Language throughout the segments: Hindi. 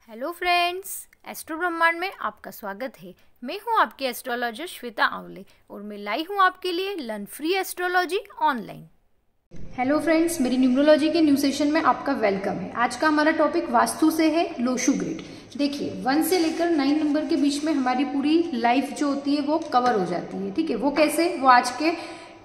हेलो फ्रेंड्स, एस्ट्रो ब्रह्मांड में आपका स्वागत है। मैं हूं आपकी एस्ट्रोलॉजर श्वेता आंवले और मैं लाई हूं आपके लिए learn free astrology online. Hello friends, मेरी न्यूमरोलॉजी के न्यू सेशन में आपका वेलकम है। आज का हमारा टॉपिक वास्तु से है, लोशु ग्रिड। देखिए 1 से लेकर 9 नंबर के बीच में हमारी पूरी लाइफ जो होती है वो कवर हो जाती है। ठीक है, वो कैसे, वो आज के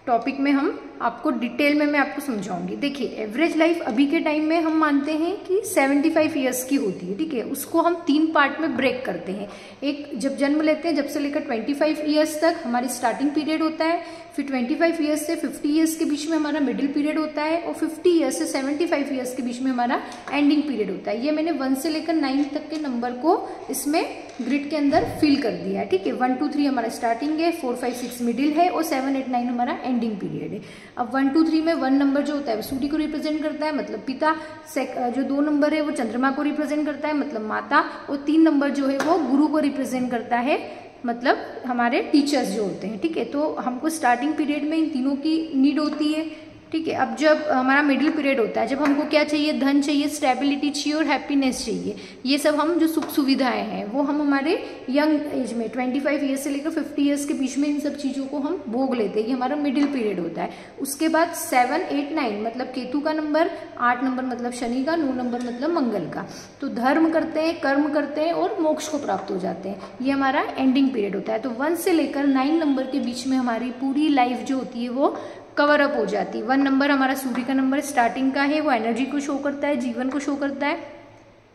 टॉपिक में हम आपको डिटेल में मैं आपको समझाऊंगी। देखिए एवरेज लाइफ अभी के टाइम में हम मानते हैं कि 75 ईयर्स की होती है। ठीक है, उसको हम 3 पार्ट में ब्रेक करते हैं। एक जब जन्म लेते हैं, जब से लेकर 25 ईयर्स तक हमारी स्टार्टिंग पीरियड होता है, फिर 25 ईयर्स से 50 ईयर्स के बीच में हमारा मिडिल पीरियड होता है, और 50 ईयर्स से 75 ईयर्स के बीच में हमारा एंडिंग पीरियड होता है। ये मैंने 1 से लेकर 9 तक के नंबर को इसमें ग्रिड के अंदर फिल कर दिया है। ठीक है, 1 2 3 हमारा स्टार्टिंग है, 4 5 6 मिडिल है, और 7 8 9 हमारा एंडिंग पीरियड है। अब 1 2 3 में 1 नंबर जो होता है वो सूर्य को रिप्रेजेंट करता है, मतलब पिता। जो 2 नंबर है वो चंद्रमा को रिप्रेजेंट करता है, मतलब माता। और 3 नंबर जो है वो गुरु को रिप्रेजेंट करता है, मतलब हमारे टीचर्स जो होते हैं। ठीक है, तो हमको स्टार्टिंग पीरियड में इन तीनों की नीड होती है। ठीक है, अब जब हमारा मिडिल पीरियड होता है, जब हमको क्या चाहिए, धन चाहिए, स्टेबिलिटी चाहिए और हैप्पीनेस चाहिए। ये सब हम जो सुख सुविधाएं हैं वो हम हमारे यंग एज में 25 ईयर्स से लेकर 50 ईयर्स के बीच में इन सब चीज़ों को हम भोग लेते हैं। ये हमारा मिडिल पीरियड होता है। उसके बाद 7 8 9 मतलब केतु का नंबर, 8 नंबर मतलब शनि का, 9 नंबर मतलब मंगल का। तो धर्म करते हैं, कर्म करते हैं और मोक्ष को प्राप्त हो जाते हैं। ये हमारा एंडिंग पीरियड होता है। तो 1 से लेकर 9 नंबर के बीच में हमारी पूरी लाइफ जो होती है वो कवर अप हो जाती है। 1 नंबर हमारा सूर्य का नंबर स्टार्टिंग का है, वो एनर्जी को शो करता है, जीवन को शो करता है।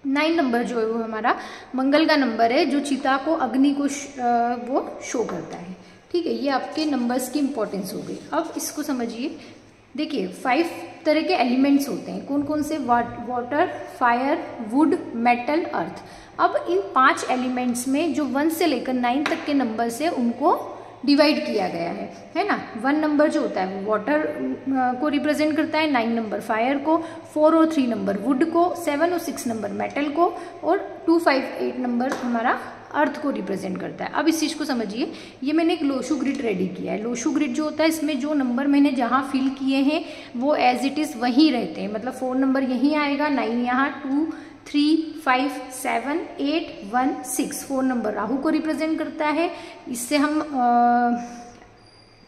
9 नंबर जो है वो हमारा मंगल का नंबर है, जो चिता को, अग्नि को वो शो करता है। ठीक है, ये आपके नंबर्स की इंपॉर्टेंस हो गई। अब इसको समझिए। देखिए 5 तरह के एलिमेंट्स होते हैं। कौन कौन से? वाटर, फायर, वुड, मेटल, अर्थ। अब इन 5 एलिमेंट्स में जो 1 से लेकर 9 तक के नंबर्स है उनको डिवाइड किया गया है ना। 1 नंबर जो होता है वो वाटर को रिप्रेजेंट करता है, 9 नंबर फायर को, 4 और 3 नंबर वुड को, 7 और 6 नंबर मेटल को, और 2 5 8 नंबर हमारा अर्थ को रिप्रेजेंट करता है। अब इस चीज़ को समझिए। ये मैंने एक लोशु ग्रिड रेडी किया है। लोशु ग्रिड जो होता है, इसमें जो नंबर मैंने जहाँ फिल किए हैं वो एज इट इज़ वहीं रहते हैं। मतलब 4 नंबर यहीं आएगा, 9 यहाँ, 2 3 5 7 8 1 6। 4 नंबर राहु को रिप्रेजेंट करता है। इससे हम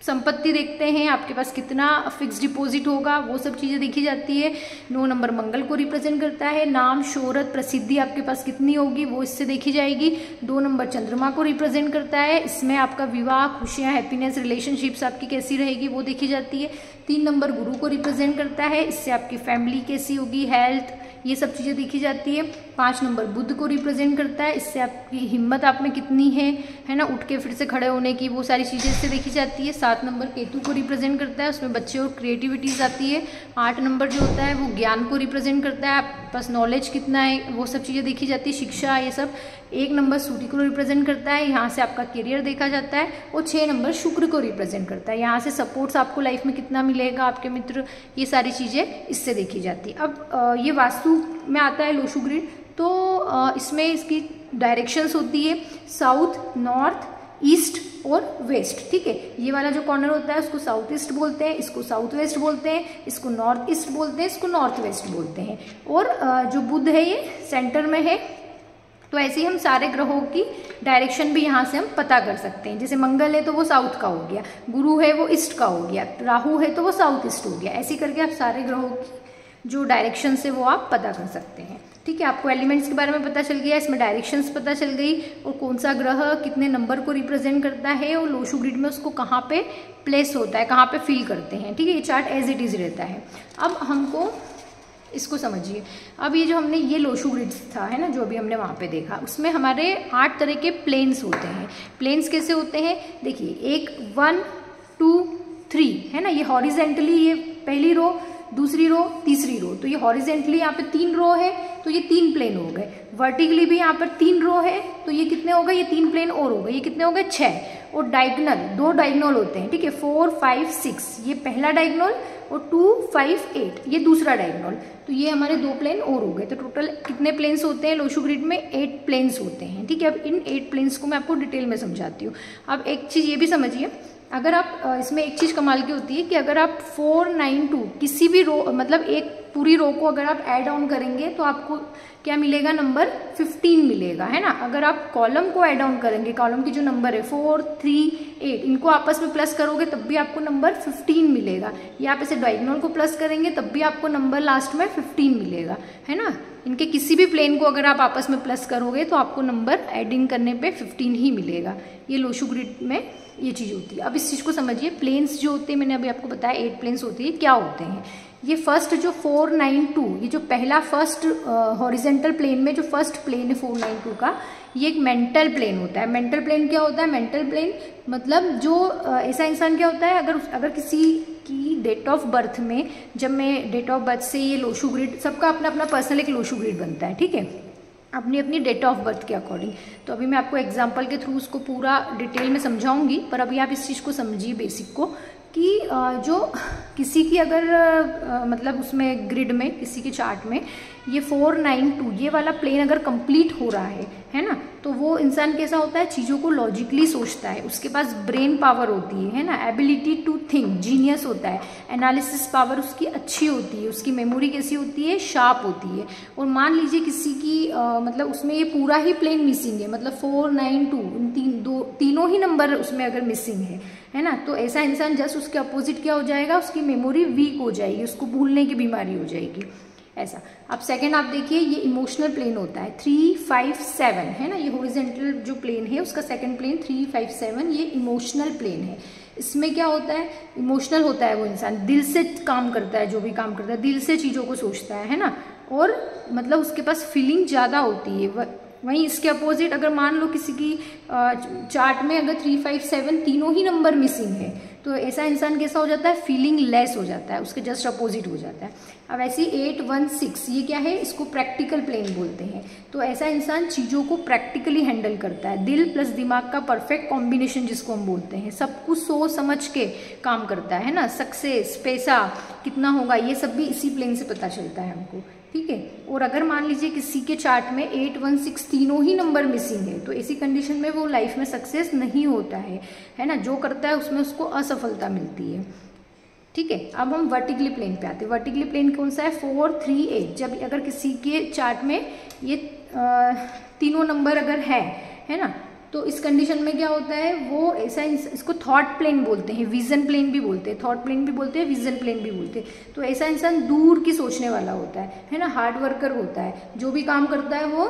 संपत्ति देखते हैं, आपके पास कितना फिक्स डिपॉजिट होगा, वो सब चीज़ें देखी जाती है। 9 नंबर मंगल को रिप्रेजेंट करता है। नाम, शोहरत, प्रसिद्धि आपके पास कितनी होगी वो इससे देखी जाएगी। 2 नंबर चंद्रमा को रिप्रेजेंट करता है, इसमें आपका विवाह, खुशियाँ, हैप्पीनेस, रिलेशनशिप्स आपकी कैसी रहेगी वो देखी जाती है। 3 नंबर गुरु को रिप्रेजेंट करता है, इससे आपकी फैमिली कैसी होगी, हेल्थ, ये सब चीज़ें देखी जाती है। 5 नंबर बुध को रिप्रेजेंट करता है, इससे आपकी हिम्मत आप में कितनी है ना, उठ के फिर से खड़े होने की, वो सारी चीज़ें इससे देखी जाती है। 7 नंबर केतु को रिप्रेजेंट करता है, उसमें बच्चे और क्रिएटिविटीज आती है। 8 नंबर जो होता है वो ज्ञान को रिप्रेजेंट करता है, आपके पास नॉलेज कितना है वो सब चीज़ें देखी जाती है, शिक्षा, ये सब। 1 नंबर सूर्य को रिप्रेजेंट करता है, यहाँ से आपका करियर देखा जाता है। और 6 नंबर शुक्र को रिप्रेजेंट करता है, यहाँ से सपोर्ट्स आपको लाइफ में कितना मिलेगा, आपके मित्र, ये सारी चीज़ें इससे देखी जाती है। अब ये वास्तु में आता है लोशु ग्रिड। तो इसमें इसकी डायरेक्शंस होती है साउथ, नॉर्थ, ईस्ट और वेस्ट। ठीक है, ये वाला जो कॉर्नर होता है उसको साउथ ईस्ट बोलते हैं, इसको साउथ वेस्ट बोलते हैं, इसको नॉर्थ ईस्ट बोलते हैं, इसको नॉर्थ वेस्ट बोलते हैं। और जो बुध है ये सेंटर में है। तो ऐसे ही हम सारे ग्रहों की डायरेक्शन भी यहाँ से हम पता कर सकते हैं। जैसे मंगल है तो वो साउथ का हो गया, गुरु है वो ईस्ट का हो गया, राहु है तो वो साउथ ईस्ट हो गया। ऐसे करके आप सारे ग्रहों की जो डायरेक्शन है वो आप पता कर सकते हैं। ठीक है, आपको एलिमेंट्स के बारे में पता चल गया, इसमें डायरेक्शंस पता चल गई, और कौन सा ग्रह कितने नंबर को रिप्रेजेंट करता है, और लोशु ग्रिड में उसको कहाँ पे प्लेस होता है, कहाँ पे फिल करते हैं। ठीक है, ये चार्ट एज इट इज रहता है। अब हमको इसको समझिए। अब ये जो हमने ये लोशु ग्रिड्स था, है ना, जो अभी हमने वहाँ पे देखा, उसमें हमारे 8 तरह के प्लेन्स होते हैं। प्लेन्स कैसे होते हैं? देखिए, एक 1 2 3 है ना, ये हॉरिजेंटली, ये पहली रो, दूसरी रो, तीसरी रो। तो ये हॉरिजेंटली यहाँ पे 3 रो है, तो ये 3 प्लेन हो गए। वर्टिकली भी यहाँ पर 3 रो है, तो ये कितने हो गए, ये 3 प्लेन और हो गए, ये कितने हो गए, 6। और डायगोनल, 2 डायगोनल होते हैं। ठीक है, 4 5 6 ये पहला डायगोनल, और 2 5 8 ये दूसरा डायगोनल। तो ये हमारे 2 प्लेन और हो गए। तो टोटल कितने प्लेन्स होते हैं लोशु ग्रिड में? 8 प्लेन्स होते हैं। ठीक है, अब इन 8 प्लेन्स को मैं आपको डिटेल में समझाती हूँ। अब एक चीज़ ये भी समझिए, अगर आप इसमें एक चीज़ कमाल की होती है कि अगर आप 4 9 2 किसी भी रो, मतलब एक पूरी रो को अगर आप ऐड ऑन करेंगे तो आपको क्या मिलेगा, नंबर 15 मिलेगा, है ना। अगर आप कॉलम को ऐड ऑन करेंगे, कॉलम की जो नंबर है 4, 3, 8, इनको आपस में प्लस करोगे तब भी आपको नंबर 15 मिलेगा। या आप इसे डायगोनल को प्लस करेंगे तब भी आपको नंबर लास्ट में 15 मिलेगा, है ना। इनके किसी भी प्लेन को अगर आप आपस में प्लस करोगे तो आपको नंबर एडिंग करने पे 15 ही मिलेगा। ये लोशू ग्रिड में ये चीज़ होती है। अब इस चीज़ को समझिए, प्लेन्स जो होते हैं मैंने अभी आपको बताया 8 प्लेन्स होती है, क्या होते हैं। ये फर्स्ट जो 492, ये जो पहला फर्स्ट हॉरिजेंटल प्लेन में जो फर्स्ट प्लेन है 492 का, ये एक मेंटल प्लेन होता है। मेंटल प्लेन क्या होता है, मेंटल प्लेन मतलब जो ऐसा इंसान क्या होता है, अगर किसी की डेट ऑफ बर्थ में, जब मैं डेट ऑफ बर्थ से ये लोशू ग्रिड, सबका अपना अपना पर्सनल एक लोशू ग्रिड बनता है, ठीक है, अपनी अपनी डेट ऑफ बर्थ के अकॉर्डिंग। तो अभी मैं आपको एग्जांपल के थ्रू उसको पूरा डिटेल में समझाऊंगी, पर अभी आप इस चीज़ को समझिए बेसिक को, कि जो किसी की अगर मतलब उसमें ग्रिड में, किसी के चार्ट में ये 492 ये वाला प्लेन अगर कंप्लीट हो रहा है ना, तो वो इंसान कैसा होता है, चीज़ों को लॉजिकली सोचता है, उसके पास ब्रेन पावर होती है ना, एबिलिटी टू थिंक, जीनियस होता है, एनालिसिस पावर उसकी अच्छी होती है, उसकी मेमोरी कैसी होती है, शार्प होती है। और मान लीजिए किसी की मतलब उसमें ये पूरा ही प्लेन मिसिंग है, मतलब 492 तीनों ही नंबर उसमें अगर मिसिंग है ना, तो ऐसा इंसान जस्ट उसके अपोजिट क्या हो जाएगा, उसकी मेमोरी वीक हो जाएगी, उसको भूलने की बीमारी हो जाएगी, ऐसा। अब सेकंड आप देखिए, ये इमोशनल प्लेन होता है 357, है ना, ये हॉरिजॉन्टल जो प्लेन है उसका सेकंड प्लेन 357, ये इमोशनल प्लेन है। इसमें क्या होता है, इमोशनल होता है वो इंसान, दिल से काम करता है, जो भी काम करता है दिल से चीज़ों को सोचता है ना, और मतलब उसके पास फीलिंग ज़्यादा होती है। वहीं इसके अपोजिट अगर मान लो किसी की चार्ट में अगर 357 तीनों ही नंबर मिसिंग है, तो ऐसा इंसान कैसा हो जाता है, फीलिंग लेस हो जाता है, उसके जस्ट अपोजिट हो जाता है। अब ऐसी 816 ये क्या है, इसको प्रैक्टिकल प्लेन बोलते हैं। तो ऐसा इंसान चीज़ों को प्रैक्टिकली हैंडल करता है, दिल प्लस दिमाग का परफेक्ट कॉम्बिनेशन जिसको हम बोलते हैं, सब कुछ सोच समझ के काम करता है ना। सक्सेस, पैसा कितना होगा, ये सब भी इसी प्लेन से पता चलता है हमको, ठीक है। और अगर मान लीजिए किसी के चार्ट में 816 तीनों ही नंबर मिसिंग है, तो ऐसी कंडीशन में वो लाइफ में सक्सेस नहीं होता है ना, जो करता है उसमें उसको असफलता मिलती है, ठीक है। अब हम वर्टिकली प्लेन पे आते हैं। वर्टिकली प्लेन कौन सा है, 438। जब अगर किसी के चार्ट में ये तीनों नंबर अगर है ना, तो इस कंडीशन में क्या होता है, वो ऐसा इसको थॉट प्लेन बोलते हैं, विजन प्लेन भी बोलते हैं, थॉट प्लेन भी बोलते हैं, विजन प्लेन भी बोलते हैं। तो ऐसा इंसान दूर की सोचने वाला होता है ना, हार्ड वर्कर होता है, जो भी काम करता है वो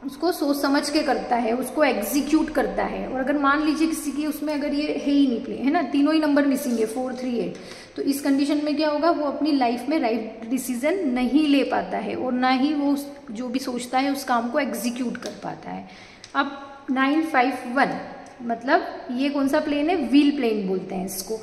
उसको सोच समझ के करता है, उसको एग्जीक्यूट करता है। और अगर मान लीजिए किसी की उसमें अगर ये है ही नहीं प्लेन, है ना, तीनों ही नंबर मिसिंग है 438, तो इस कंडीशन में क्या होगा, वो अपनी लाइफ में राइट डिसीजन नहीं ले पाता है, और ना ही वो जो भी सोचता है उस काम को एग्जीक्यूट कर पाता है। अब 951 मतलब ये कौन सा प्लेन है, व्हील प्लेन बोलते हैं इसको।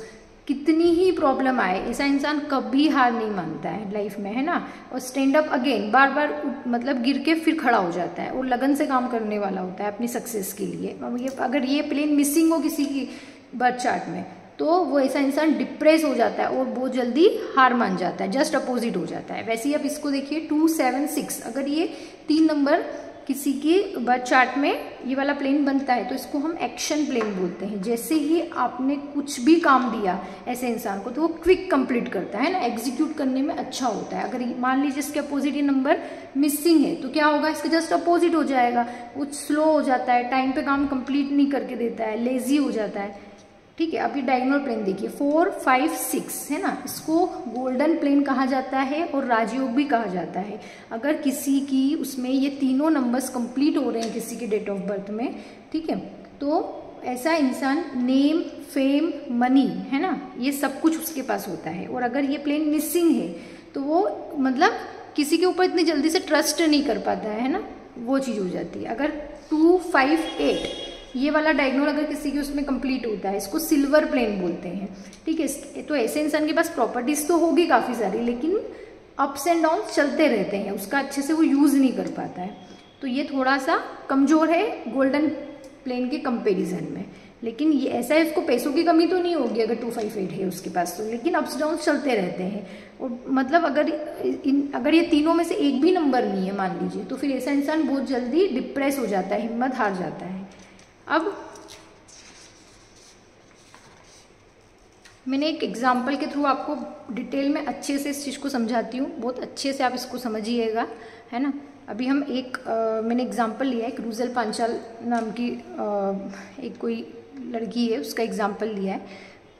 कितनी ही प्रॉब्लम आए, ऐसा इंसान कभी हार नहीं मानता है लाइफ में, है ना, और स्टैंड अप अगेन, बार बार मतलब गिर के फिर खड़ा हो जाता है, और लगन से काम करने वाला होता है अपनी सक्सेस के लिए। अगर ये प्लेन मिसिंग हो किसी की बर्थ चार्ट में, तो वो ऐसा इंसान डिप्रेस हो जाता है और बहुत जल्दी हार मान जाता है, जस्ट अपोजिट हो जाता है। वैसे ही आप इसको देखिए 276, अगर ये 3 नंबर किसी की बर्थ चार्ट में ये वाला प्लेन बनता है, तो इसको हम एक्शन प्लेन बोलते हैं। जैसे ही आपने कुछ भी काम दिया ऐसे इंसान को, तो वो क्विक कंप्लीट करता है ना, एग्जीक्यूट करने में अच्छा होता है। अगर मान लीजिए इसके अपोजिट ये नंबर मिसिंग है, तो क्या होगा, इसके जस्ट अपोजिट हो जाएगा, वो स्लो हो जाता है, टाइम पे काम कंप्लीट नहीं करके देता है, लेजी हो जाता है, ठीक है। अब ये डायगोनल प्लेन देखिए 456 है ना, इसको गोल्डन प्लेन कहा जाता है और राजयोग भी कहा जाता है। अगर किसी की उसमें ये तीनों नंबर्स कंप्लीट हो रहे हैं किसी के डेट ऑफ बर्थ में, ठीक है, तो ऐसा इंसान नेम, फेम, मनी, है ना, ये सब कुछ उसके पास होता है। और अगर ये प्लेन मिसिंग है, तो वो मतलब किसी के ऊपर इतनी जल्दी से ट्रस्ट नहीं कर पाता है ना, वो चीज़ हो जाती है। अगर 258 ये वाला डायगोनल अगर किसी की उसमें कंप्लीट होता है, इसको सिल्वर प्लेन बोलते हैं, ठीक है। तो ऐसे इंसान के पास प्रॉपर्टीज तो होगी काफ़ी सारी, लेकिन अप्स एंड डाउन चलते रहते हैं, उसका अच्छे से वो यूज़ नहीं कर पाता है, तो ये थोड़ा सा कमज़ोर है गोल्डन प्लेन के कंपेरिजन में। लेकिन ये ऐसा है, इसको पैसों की कमी तो नहीं होगी अगर 258 है उसके पास, तो लेकिन अप्स डाउन चलते रहते हैं। और मतलब अगर ये तीनों में से एक भी नंबर नहीं है मान लीजिए, तो फिर ऐसा इंसान बहुत जल्दी डिप्रेस हो जाता है, हिम्मत हार जाता है। अब मैंने एक एग्जाम्पल के थ्रू आपको डिटेल में अच्छे से इस चीज़ को समझाती हूँ, बहुत अच्छे से आप इसको समझिएगा, है ना। अभी हम मैंने एग्जाम्पल लिया है, एक रूजल पांचाल नाम की एक कोई लड़की है, उसका एग्जाम्पल लिया है,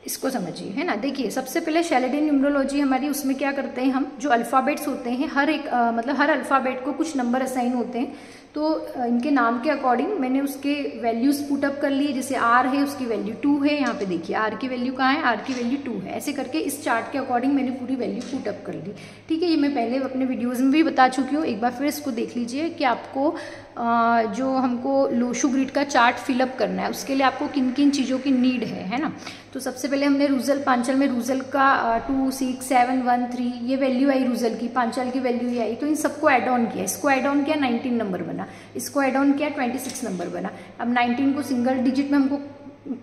इसको समझिए, है ना। देखिए सबसे पहले शैलेडियन न्यूमरोलॉजी हमारी, उसमें क्या करते हैं हम, जो अल्फ़ाबेट्स होते हैं हर एक मतलब हर अल्फ़ाबेट को कुछ नंबर असाइन होते हैं, तो इनके नाम के अकॉर्डिंग मैंने उसके वैल्यूज़ पुटअप कर लिए। जैसे आर है, उसकी वैल्यू 2 है, यहाँ पे देखिए आर की वैल्यू कहाँ है, आर की वैल्यू 2 है। ऐसे करके इस चार्ट के अकॉर्डिंग मैंने पूरी वैल्यू पुटअप कर ली, ठीक है। ये मैं पहले अपने वीडियोज़ में भी बता चुकी हूँ, एक बार फिर इसको देख लीजिए कि आपको जो हमको लोशू ग्रिड का चार्ट फिलअप करना है, उसके लिए आपको किन किन चीज़ों की नीड है ना। तो सबसे पहले हमने रूजल पांचाल में रूजल का 2, 6, 7, 1, 3 ये वैल्यू आई रूजल की, पांचाल की वैल्यू ये आई, तो इन सबको ऐड ऑन किया, इसको ऐड ऑन किया 19 नंबर बना, इसको ऐड ऑन किया 26 नंबर बना। अब 19 को सिंगल डिजिट में हमको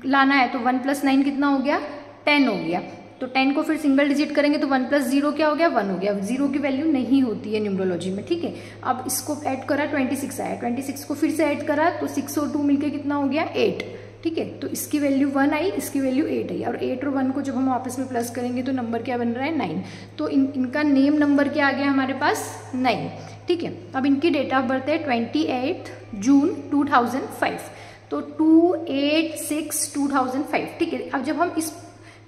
लाना है, तो 1 + 9 कितना हो गया, 10 हो गया। तो 10 को फिर सिंगल डिजिट करेंगे तो 1 + 0 क्या हो गया, 1 हो गया। 0 की वैल्यू नहीं होती है न्यूमरोलॉजी में, ठीक है। अब इसको ऐड करा 26 आया, 26 को फिर से ऐड करा तो 6 और 2 मिलके कितना हो गया, 8, ठीक है। तो इसकी वैल्यू 1 आई, इसकी वैल्यू 8 आई, और 8 और 1 को जब हम आपस में प्लस करेंगे तो नंबर क्या बन रहा है, 9। तो इनका नेम नंबर क्या आ गया हमारे पास, 9, ठीक है। अब इनकी डेट ऑफ बर्थ है 28 जून 2005, तो 2/8/6/2005, ठीक है। अब जब हम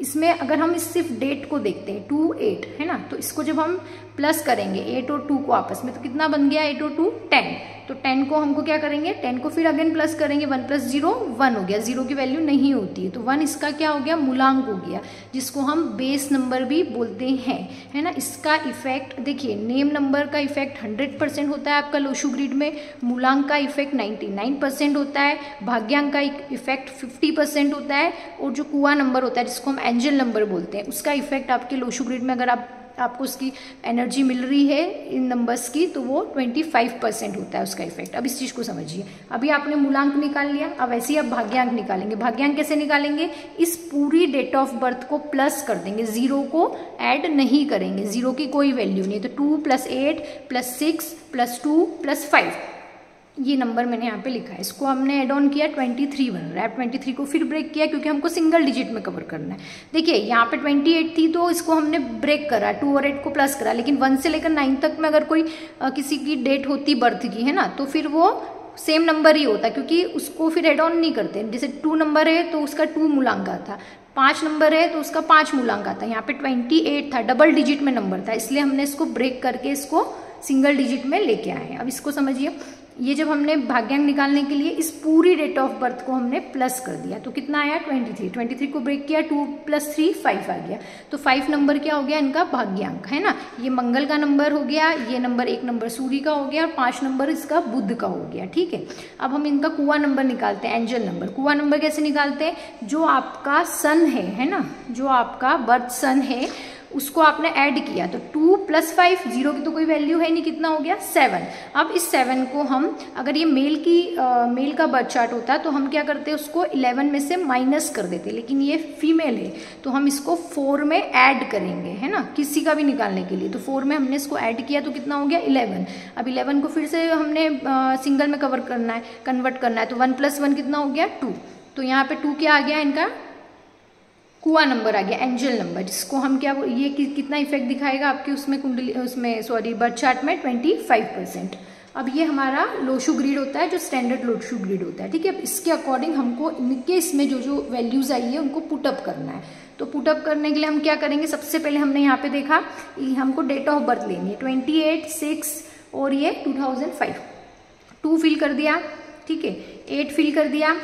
इसमें अगर हम सिर्फ डेट को देखते हैं 2/8 है ना, तो इसको जब हम प्लस करेंगे 8 और 2 को आपस में, तो कितना बन गया 8 और 2 10। तो 10 को हमको क्या करेंगे, 10 को फिर अगेन प्लस करेंगे, 1 + 0 1 हो गया, 0 की वैल्यू नहीं होती है, तो 1 इसका क्या हो गया, मूलांक हो गया, जिसको हम बेस नंबर भी बोलते हैं, है ना। इसका इफेक्ट देखिए, नेम नंबर का इफेक्ट 100% होता है आपका लोशू ग्रिड में, मूलांक का इफेक्ट 99% होता है, भाग्यांक का इफेक्ट 50% होता है, और जो कुआ नंबर होता है जिसको हम एंजल नंबर बोलते हैं, उसका इफेक्ट आपके लोशू ग्रिड में अगर आपको उसकी एनर्जी मिल रही है इन नंबर्स की, तो वो 25% होता है उसका इफेक्ट। अब इस चीज़ को समझिए, अभी आपने मूलांक निकाल लिया, अब ऐसे ही आप भाग्यांक निकालेंगे। भाग्यांक कैसे निकालेंगे, इस पूरी डेट ऑफ बर्थ को प्लस कर देंगे, 0 को ऐड नहीं करेंगे, 0 की कोई वैल्यू नहीं, तो 2 + 8 + 6 + 2 + 5 ये नंबर मैंने यहाँ पे लिखा है, इसको हमने ऐड ऑन किया 23 बन रहा है। 23 को फिर ब्रेक किया क्योंकि हमको सिंगल डिजिट में कवर करना है। देखिए यहाँ पे 28 थी तो इसको हमने ब्रेक करा, 2 और 8 को प्लस करा, लेकिन 1 से लेकर 9 तक में अगर कोई किसी की डेट होती बर्थ की, है ना, तो फिर वो सेम नंबर ही होता, क्योंकि उसको फिर ऐड ऑन नहीं करते। जैसे 2 नंबर है तो उसका 2 मूलांक आता, 5 नंबर है तो उसका 5 मूलांक आता। यहाँ पे 28 था, डबल डिजिट में नंबर था, इसलिए हमने इसको ब्रेक करके इसको सिंगल डिजिट में लेके आए हैं। अब इसको समझिए, ये जब हमने भाग्यांक निकालने के लिए इस पूरी डेट ऑफ बर्थ को हमने प्लस कर दिया, तो कितना आया 23 को ब्रेक किया, 2 + 3 5 आ गया, तो 5 नंबर क्या हो गया इनका भाग्यांक, है ना। ये मंगल का नंबर हो गया, ये नंबर 1 नंबर सूर्य का हो गया, और 5 नंबर इसका बुध का हो गया, ठीक है। अब हम इनका कुआ नंबर निकालते हैं, एंजल नंबर। कुआ नंबर कैसे निकालते हैं, जो आपका सन है ना, जो आपका बर्थ सन है उसको आपने ऐड किया, तो 2 + 5, 0 की तो कोई वैल्यू है नहीं, कितना हो गया 7। अब इस 7 को हम, अगर ये मेल का बर्थ चार्ट होता तो हम क्या करते, उसको 11 में से माइनस कर देते, लेकिन ये फीमेल है तो हम इसको 4 में ऐड करेंगे, है ना, किसी का भी निकालने के लिए। तो 4 में हमने इसको ऐड किया तो कितना हो गया 11। अब 11 को फिर से हमने सिंगल में कन्वर्ट करना है, तो 1 + 1 कितना हो गया 2। तो यहाँ पे 2 क्या आ गया, इनका कुआ नंबर आ गया, एंजल नंबर, जिसको हम क्या, ये कितना इफेक्ट दिखाएगा आपके उसमें बर्थ चार्ट में 25%। अब ये हमारा लोशू ग्रिड होता है, जो स्टैंडर्ड लोशू ग्रिड होता है, ठीक है। अब इसके अकॉर्डिंग हमको इनके इसमें जो वैल्यूज आई है उनको पुटअप करना है। तो पुटअप करने के लिए हम क्या करेंगे, सबसे पहले हमने यहाँ पे देखा हमको डेट ऑफ बर्थ लेनी है, 28, 6 और ये 2005। 2 फिल कर दिया, ठीक है, 8 फिल कर दिया,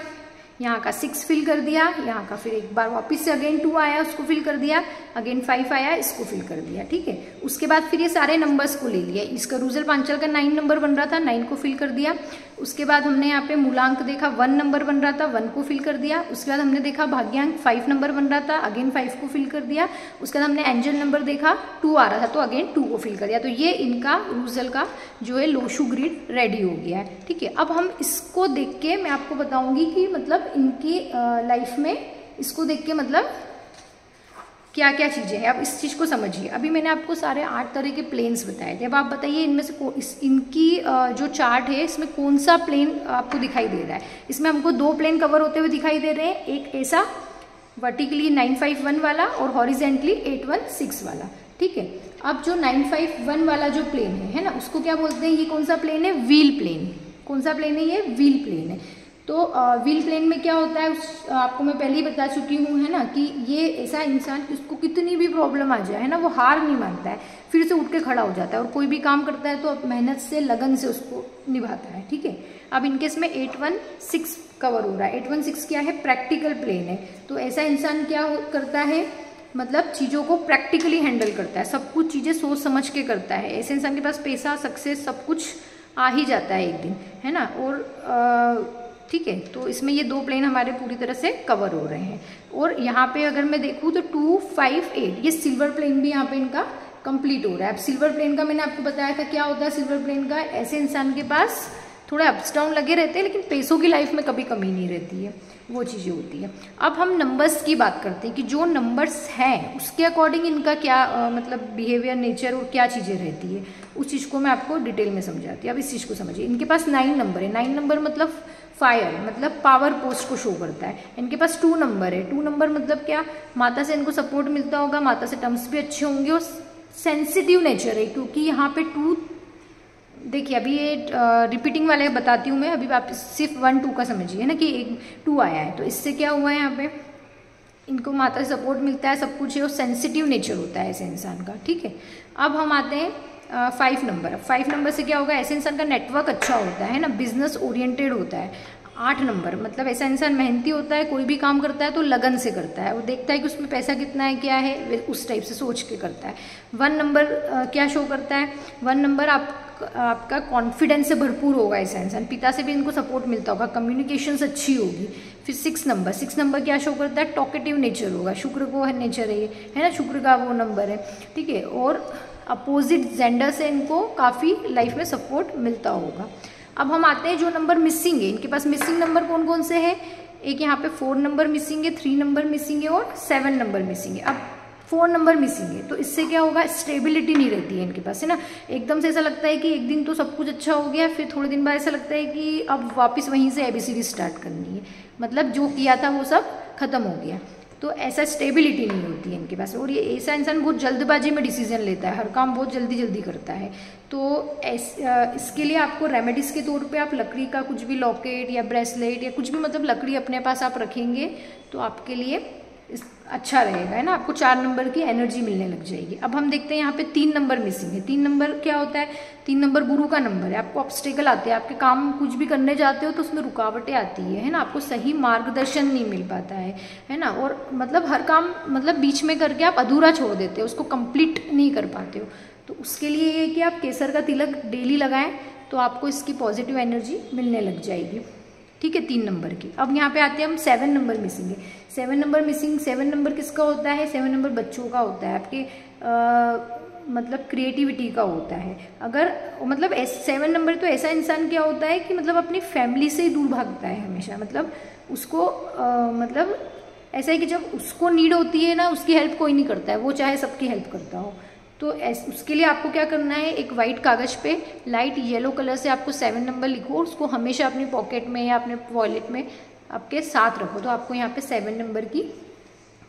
यहाँ का 6 फिल कर दिया, यहाँ का फिर एक बार वापस से अगेन 2 आया, उसको फिल कर दिया, अगेन 5 आया, इसको फिल कर दिया, ठीक है। उसके बाद फिर ये सारे नंबर्स को ले लिया, इसका रूजल पांचाल का 9 नंबर बन रहा था, 9 को फिल कर दिया। उसके बाद हमने यहाँ पे मूलांक देखा, 1 नंबर बन रहा था, 1 को फिल कर दिया। उसके बाद हमने देखा भाग्यांक 5 नंबर बन रहा था, अगेन 5 को फिल कर दिया। उसके बाद हमने एंजल नंबर देखा, 2 आ रहा था, तो अगेन 2 को फिल कर दिया। तो ये इनका रूजल का जो है लोशू ग्रिड रेडी हो गया है, ठीक है। अब हम इसको देख के मैं आपको बताऊंगी कि मतलब इनकी लाइफ में इसको देख के मतलब क्या क्या चीज़ें हैं। अब इस चीज़ को समझिए, अभी मैंने आपको सारे 8 तरह के प्लेन्स बताए थे। अब आप बताइए इनमें से इनकी जो चार्ट है इसमें कौन सा प्लेन आपको दिखाई दे रहा है। इसमें हमको 2 प्लेन कवर होते हुए दिखाई दे रहे हैं, एक ऐसा वर्टिकली 951 वाला और हॉरिजेंटली 816 वाला, ठीक है। अब जो 951 वाला जो प्लेन है ना, उसको क्या बोलते हैं, ये कौन सा प्लेन है, व्हील प्लेन। कौन सा प्लेन है, ये व्हील प्लेन है। तो व्हील प्लेन में क्या होता है, आपको मैं पहले ही बता चुकी हूँ, है ना, कि ये ऐसा इंसान कि उसको कितनी भी प्रॉब्लम आ जाए, है ना, वो हार नहीं मानता है, फिर से उठ के खड़ा हो जाता है और कोई भी काम करता है तो मेहनत से, लगन से उसको निभाता है, ठीक है। अब इनके इसमें 816 कवर हो रहा है। 816 क्या है, प्रैक्टिकल प्लेन है। तो ऐसा इंसान क्या करता है, मतलब चीज़ों को प्रैक्टिकली हैंडल करता है, सब कुछ चीज़ें सोच समझ के करता है। ऐसे इंसान के पास पैसा, सक्सेस सब कुछ आ ही जाता है एक दिन, है ना। और ठीक है, तो इसमें ये 2 प्लेन हमारे पूरी तरह से कवर हो रहे हैं। और यहाँ पे अगर मैं देखूँ तो 258 ये सिल्वर प्लेन भी यहाँ पे इनका कंप्लीट हो रहा है। अब सिल्वर प्लेन का मैंने आपको बताया था क्या होता है सिल्वर प्लेन का, ऐसे इंसान के पास थोड़े अप्स डाउन लगे रहते हैं लेकिन पैसों की लाइफ में कभी कमी नहीं रहती है, वो चीज़ें होती है। अब हम नंबर्स की बात करते हैं कि जो नंबर्स हैं उसके अकॉर्डिंग इनका क्या मतलब बिहेवियर, नेचर और क्या चीज़ें रहती है, उस चीज़ को मैं आपको डिटेल में समझाती हूँ। अब इस चीज़ को समझिए, इनके पास 9 नंबर है। 9 नंबर मतलब फायर, मतलब पावर पोस्ट को शो करता है। इनके पास 2 नंबर है। 2 नंबर मतलब क्या, माता से इनको सपोर्ट मिलता होगा, माता से टर्म्स भी अच्छे होंगे और सेंसिटिव नेचर है, क्योंकि यहाँ पे 2 देखिए, अभी ये रिपीटिंग वाले बताती हूँ मैं, अभी आप सिर्फ 1 2 का समझिए ना, कि 2 आया है तो इससे क्या हुआ है, यहाँ पे इनको माता से सपोर्ट मिलता है, सब कुछ है और सेंसिटिव नेचर होता है ऐसे इंसान का, ठीक है। अब हम आते हैं 5 नंबर। 5 नंबर से क्या होगा, ऐसे इंसान का नेटवर्क अच्छा होता है ना, बिजनेस ओरिएंटेड होता है। 8 नंबर मतलब ऐसा इंसान मेहनती होता है, कोई भी काम करता है तो लगन से करता है, वो देखता है कि उसमें पैसा कितना है, क्या है, उस टाइप से सोच के करता है। 1 नंबर क्या शो करता है, 1 नंबर आपका कॉन्फिडेंस से भरपूर होगा ऐसा इंसान, पिता से भी इनको सपोर्ट मिलता होगा, कम्युनिकेशंस अच्छी होगी। फिर 6 नंबर क्या शो करता है, टॉकेटिव नेचर होगा, शुक्र को है नेचर है ये, है ना, शुक्र का वो नंबर है, ठीक है। और अपोजिट जेंडर से इनको काफ़ी लाइफ में सपोर्ट मिलता होगा। अब हम आते हैं जो नंबर मिसिंग है, इनके पास मिसिंग नंबर कौन कौन से हैं, एक यहाँ पे 4 नंबर मिसिंग है, 3 नंबर मिसिंग है और 7 नंबर मिसिंग है। अब 4 नंबर मिसिंग है तो इससे क्या होगा, स्टेबिलिटी नहीं रहती है इनके पास, है ना। एकदम से ऐसा लगता है कि एक दिन तो सब कुछ अच्छा हो गया, फिर थोड़े दिन बाद ऐसा लगता है कि अब वापस वहीं से ABCD स्टार्ट करनी है, मतलब जो किया था वो सब खत्म हो गया। तो ऐसा स्टेबिलिटी नहीं होती है इनके पास। और ये ऐसा इंसान बहुत जल्दबाजी में डिसीजन लेता है, हर काम बहुत जल्दी जल्दी करता है। तो इसके लिए आपको रेमेडीज़ के तौर पे आप लकड़ी का कुछ भी लॉकेट या ब्रेसलेट या कुछ भी मतलब लकड़ी अपने पास आप रखेंगे तो आपके लिए अच्छा रहेगा, है ना, आपको 4 नंबर की एनर्जी मिलने लग जाएगी। अब हम देखते हैं यहाँ पे 3 नंबर मिसिंग है। 3 नंबर क्या होता है, 3 नंबर गुरु का नंबर है। आपको ऑब्स्टेकल आते हैं, आपके काम कुछ भी करने जाते हो तो उसमें रुकावटें आती है ना, आपको सही मार्गदर्शन नहीं मिल पाता है ना। और मतलब हर काम मतलब बीच में करके आप अधूरा छोड़ देते हो, उसको कंप्लीट नहीं कर पाते हो। तो उसके लिए ये कि आप केसर का तिलक डेली लगाएं तो आपको इसकी पॉजिटिव एनर्जी मिलने लग जाएगी, ठीक है, 3 नंबर की। अब यहाँ पे आते हैं हम 7 नंबर मिसिंग है। 7 नंबर मिसिंग, 7 नंबर किसका होता है, 7 नंबर बच्चों का होता है, आपके मतलब क्रिएटिविटी का होता है। अगर मतलब 7 नंबर तो ऐसा इंसान क्या होता है कि मतलब अपनी फैमिली से ही दूर भागता है हमेशा, मतलब उसको मतलब ऐसा है कि जब उसको नीड होती है ना, उसकी हेल्प कोई नहीं करता है, वो चाहे सबकी हेल्प करता हो। तो उसके लिए आपको क्या करना है, एक वाइट कागज़ पे लाइट येलो कलर से आपको 7 नंबर लिखो और उसको हमेशा अपनी पॉकेट में या अपने वॉलेट में आपके साथ रखो, तो आपको यहाँ पे 7 नंबर की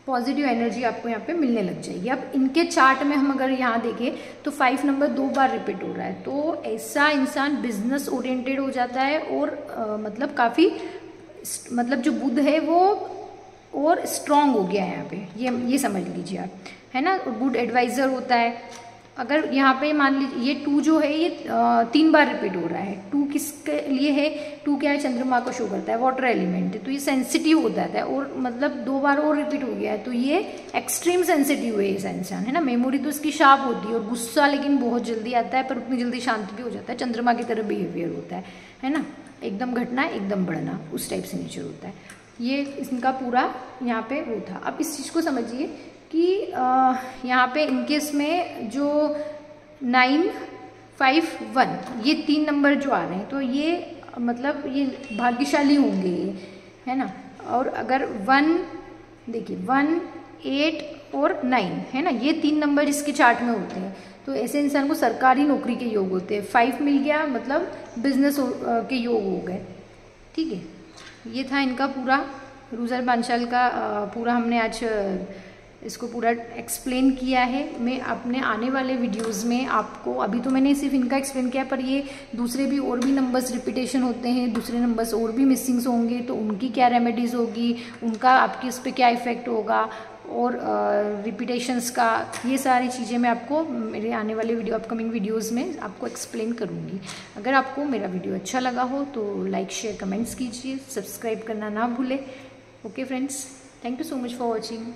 पॉजिटिव एनर्जी आपको यहाँ पे मिलने लग जाएगी। अब इनके चार्ट में हम अगर यहाँ देखें तो 5 नंबर 2 बार रिपीट हो रहा है, तो ऐसा इंसान बिजनेस ओरिएंटेड हो जाता है और मतलब काफ़ी मतलब जो बुध है वो और स्ट्रांग हो गया है यहाँ पे, ये समझ लीजिए आप, है ना, गुड एडवाइज़र होता है। अगर यहाँ पे मान लीजिए ये 2 जो है ये 3 बार रिपीट हो रहा है, 2 किसके लिए है, 2 क्या है, चंद्रमा को शो करता है, वाटर एलिमेंट है, तो ये सेंसिटिव हो जाता है और मतलब 2 बार और रिपीट हो गया है तो ये एक्सट्रीम सेंसिटिव है ये इंसान, है ना। मेमोरी तो इसकी शार्प होती है और गुस्सा लेकिन बहुत जल्दी आता है पर उतनी जल्दी शांत भी हो जाता है, चंद्रमा की तरह बिहेवियर होता है ना, एकदम घटना एकदम बढ़ना, उस टाइप से नेचर होता है। ये इनका पूरा यहाँ पे वो था। अब इस चीज़ को समझिए कि यहाँ पे इनकेस में जो 951 ये 3 नंबर जो आ रहे हैं तो ये मतलब ये भाग्यशाली होंगे ये, है ना। और अगर 1 देखिए 1 8 और 9 है ना, ये 3 नंबर इसके चार्ट में होते हैं तो ऐसे इंसान को सरकारी नौकरी के योग होते हैं। 5 मिल गया मतलब बिजनेस के योग हो गए, ठीक है। ये था इनका पूरा रूजर पांचाल का पूरा हमने आज इसको पूरा एक्सप्लेन किया है। मैं अपने आने वाले वीडियोस में आपको, अभी तो मैंने सिर्फ इनका एक्सप्लेन किया, पर ये दूसरे भी और भी नंबर्स रिपीटेशन होते हैं, दूसरे नंबर्स और भी मिसिंग्स होंगे, तो उनकी क्या रेमेडीज़ होगी, उनका आपके उस पर क्या इफ़ेक्ट होगा, और रिपीटेशंस का, ये सारी चीज़ें मैं आपको मेरे आने वाले वीडियो, अपकमिंग वीडियोस में आपको एक्सप्लेन करूँगी। अगर आपको मेरा वीडियो अच्छा लगा हो तो लाइक शेयर कमेंट्स कीजिए, सब्सक्राइब करना ना भूलें। Okay friends, thank you so much for watching.